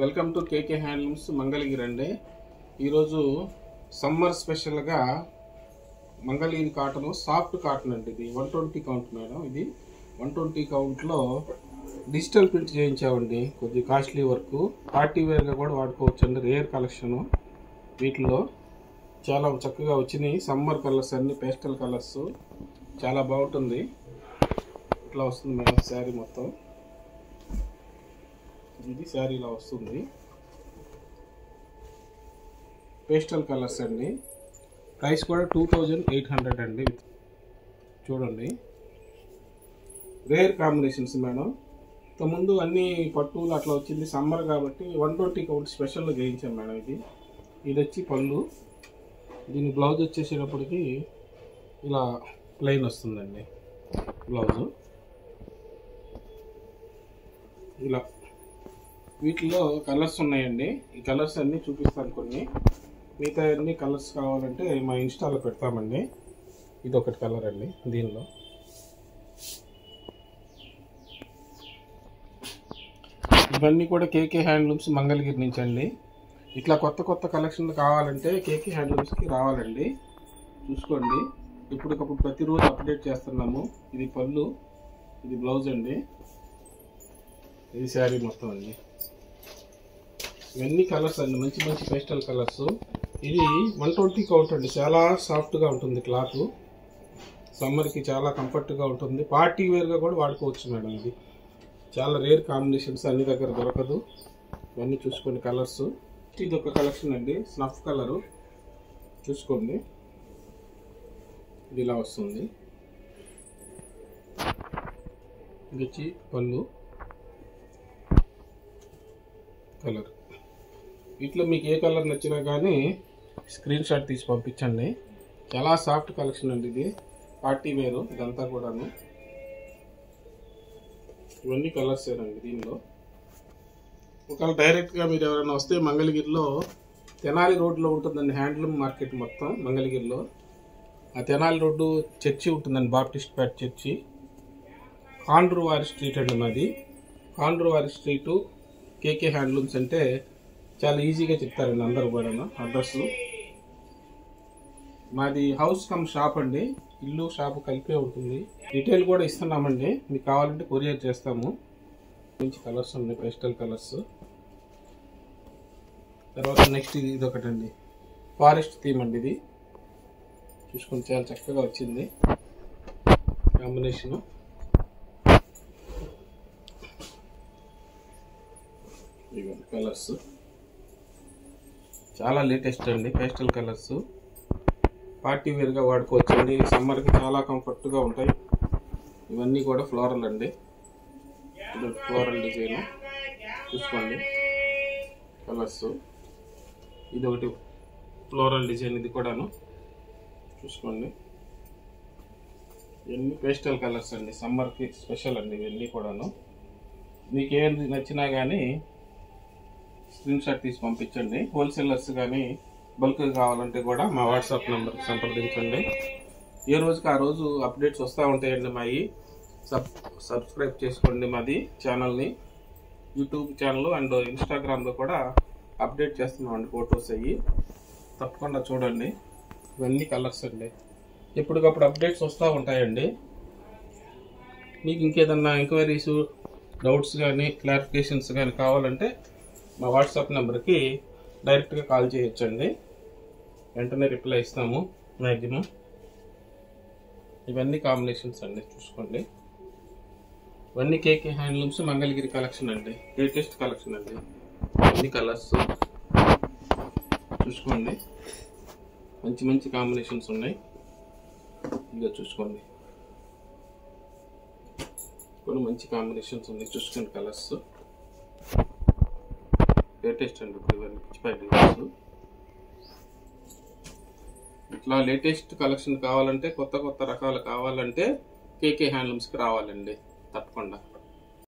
Welcome to KK handlooms Mangalagiri అండి. ఈరోజు summer స్పెషల్గా మంగళగిరి కాటన్ సాఫ్ట్ కాటన్ అండి. ఇది 120 కౌంట్ మేడం. ఇది 120 కౌంట్లో డిజిటల్ ప్రింట్ చేయించామండి. కొద్ది కాస్ట్లీ వర్క్, పార్టీ వేర్గా కూడా వాడుకోవచ్చు అండి. రేర్ కలెక్షన్, వీటిలో చాలా చక్కగా వచ్చినాయి. సమ్మర్ కలర్స్ అన్ని పేస్టల్ కలర్స్, చాలా బాగుంటుంది. ఇట్లా వస్తుంది మేడం శారీ మొత్తం. ఇది శారీ ఇలా వస్తుంది. పేస్టల్ కలర్స్ అండి. ప్రైస్ కూడా 2800 అండి. చూడండి, రేర్ కాంబినేషన్స్ మేడం. ఇంతకుముందు అన్ని పట్టులు అట్లా వచ్చింది. సమ్మర్ కాబట్టి 120 కౌంట్ స్పెషల్గా చేయించాం మేడం. ఇది వచ్చి పళ్ళు. దీని బ్లౌజ్ వచ్చేసేటప్పటికి ఇలా ప్లెయిన్ వస్తుందండి. బ్లౌజు ఇలా. వీటిలో కలర్స్ ఉన్నాయండి. ఈ కలర్స్ అన్నీ చూపిస్తాను. కొన్ని మిగతా అన్ని కలర్స్ కావాలంటే మా ఇన్స్టాలో పెడతామండి. ఇది ఒకటి కలర్ అండి. దీనిలో ఇవన్నీ కూడా కేకే హ్యాండ్లూమ్స్ మంగళగిరి నుంచి అండి. ఇట్లా కొత్త కొత్త కలెక్షన్లు కావాలంటే కేకే హ్యాండ్లూమ్స్కి రావాలండి. చూసుకోండి, ఇప్పటికప్పుడు ప్రతిరోజు అప్డేట్ చేస్తున్నాము. ఇది పళ్ళు, ఇది బ్లౌజ్ అండి. ఇది శారీ మొత్తం అండి. ఇవన్నీ కలర్స్ అండి, మంచి మంచి పేస్టల్ కలర్స్. ఇది 120 కౌంట్ అండి. చాలా సాఫ్ట్గా ఉంటుంది క్లాత్. సమ్మర్కి చాలా కంఫర్ట్గా ఉంటుంది. పార్టీ వేర్గా కూడా వాడుకోవచ్చు మేడం. ఇది చాలా రేర్ కాంబినేషన్స్, అన్ని దగ్గర దొరకదు. ఇవన్నీ చూసుకోండి కలర్స్. ఇది ఒక కలెక్షన్ అండి, స్నఫ్ కలరు. చూసుకోండి, ఇది ఇలా వస్తుంది. ఇది వచ్చి పళ్ళు కలర్. వీటిలో మీకు ఏ కలర్ నచ్చినా కానీ స్క్రీన్ షాట్ తీసి పంపించండి. చాలా సాఫ్ట్ కలెక్షన్ అండి. ఇది పార్టీ వేరు ఇదంతా కూడాను. ఇవన్నీ కలర్స్ ఏనండి దీనిలో. ఒకవేళ డైరెక్ట్గా మీరు ఎవరైనా వస్తే మంగళగిరిలో తెనాలి రోడ్లో ఉంటుందండి హ్యాండ్లూమ్ మార్కెట్ మొత్తం మంగళగిరిలో. ఆ తెనాలి రోడ్డు చర్చి ఉంటుందండి, బాప్టిస్ట్ పేట చర్చి. కాండ్రువారి స్ట్రీట్ అండి మాది. కాండ్రువారి స్ట్రీటు కేకే హ్యాండ్లూమ్స్ అంటే చాలా ఈజీగా చెప్తారండి అందరూ కూడా అడ్రస్. మాది హౌస్ కమ్ షాప్ అండి. ఇల్లు షాపు కలిపే ఉంటుంది. డీటెయిల్ కూడా ఇస్తున్నామండి. మీకు కావాలంటే కొరియర్ చేస్తాము. మంచి కలర్స్ ఉన్నాయి, పేస్టల్ కలర్స్. తర్వాత నెక్స్ట్ ఇది ఒకటండి, ఫారెస్ట్ థీమ్ అండి. ఇది చూసుకొని చాలా చక్కగా వచ్చింది కాంబినేషను. ఇవన్నీ కలర్స్ చాలా లేటెస్ట్ అండి. పేస్టల్ కలర్స్ పార్టీ వేర్గా వాడుకోవచ్చు అండి. సమ్మర్కి చాలా కంఫర్ట్గా ఉంటాయి. ఇవన్నీ కూడా ఫ్లోరల్ అండి. ఇది ఫ్లోరల్ డిజైన్ చూసుకోండి కలర్స్. ఇది ఒకటి ఫ్లోరల్ డిజైన్, ఇది కూడాను చూసుకోండి. ఇవన్నీ పేస్టల్ కలర్స్ అండి, సమ్మర్కి స్పెషల్ అండి. ఇవన్నీ కూడాను మీకు ఏది నచ్చినా కానీ స్క్రీన్ షాట్ తీసి పంపించండి. హోల్సేలర్స్ కానీ బల్క్ కావాలంటే కూడా మా వాట్సాప్ నెంబర్కి సంప్రదించండి. ఏ రోజుకి ఆ రోజు అప్డేట్స్ వస్తూ ఉంటాయండి. మావి సబ్స్క్రైబ్ చేసుకోండి మాది ఛానల్ని. యూట్యూబ్ ఛానల్ అండ్ ఇన్స్టాగ్రామ్లో కూడా అప్డేట్ చేస్తున్నామండి ఫొటోస్ అయ్యి. తప్పకుండా చూడండి. ఇవన్నీ కలర్స్ అండి, ఎప్పటికప్పుడు అప్డేట్స్ వస్తూ ఉంటాయండి. మీకు ఇంకేదన్నా ఎంక్వైరీస్, డౌట్స్ కానీ క్లారిఫికేషన్స్ కానీ కావాలంటే మా వాట్సాప్ నెంబర్కి డైరెక్ట్గా కాల్ చేయొచ్చండి. వెంటనే రిప్లై ఇస్తాము మ్యాక్సిమం. ఇవన్నీ కాంబినేషన్స్ అండి, చూసుకోండి. ఇవన్నీ కేకే హ్యాండ్లూమ్స్ మంగళగిరి కలెక్షన్ అండి, లేటెస్ట్ కలెక్షన్ అండి. అన్ని కలర్స్ చూసుకోండి, మంచి మంచి కాంబినేషన్స్ ఉన్నాయి. ఇదిగో చూసుకోండి, కొన్ని మంచి కాంబినేషన్స్ ఉన్నాయి. చూసుకోండి కలర్స్ లేటెస్ట్ అండి. ఇప్పుడు ఇవన్నీ పిచ్చిపాటి డిజైన్స్. ఇట్లా లేటెస్ట్ కలెక్షన్ కావాలంటే, కొత్త కొత్త రకాలు కావాలంటే కేకే హ్యాండ్లూమ్స్కి రావాలండి తప్పకుండా.